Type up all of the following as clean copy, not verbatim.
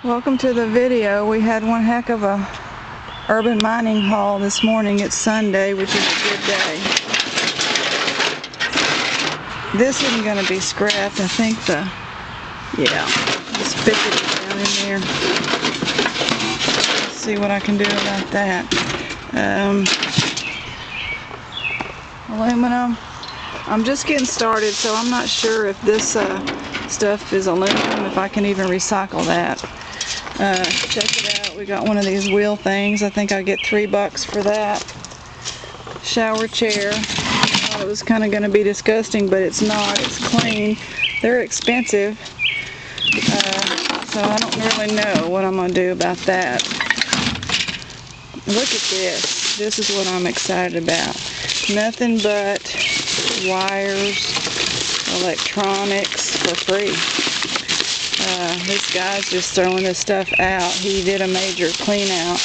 Welcome to the video. We had one heck of a urban mining haul this morning. It's Sunday, which is a good day. This isn't going to be scrapped. I think the spigot is down in there. Let's see what I can do about that. Aluminum. I'm just getting started, so I'm not sure if this stuff is aluminum, if I can even recycle that. Check it out. We got one of these wheel things. I think I get $3 for that. Shower chair. I thought it was kind of going to be disgusting, but it's not. It's clean. They're expensive, so I don't really know what I'm going to do about that. Look at this. This is what I'm excited about. Nothing but wires, electronics for free. This guy's just throwing this stuff out. He did a major clean out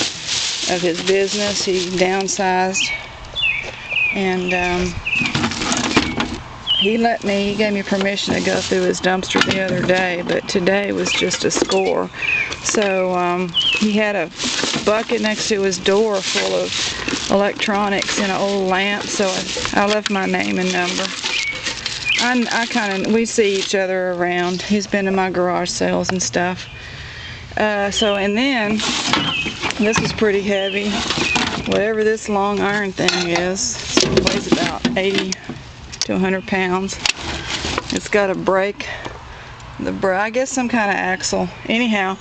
of his business. He downsized, and he gave me permission to go through his dumpster the other day, but today was just a score. So he had a bucket next to his door full of electronics and an old lamp, so I left my name and number. We see each other around. He's been to my garage sales and stuff. And then, this is pretty heavy. Whatever this long iron thing is, it weighs about 80 to 100 pounds. It's got a brake, I guess some kind of axle. Anyhow,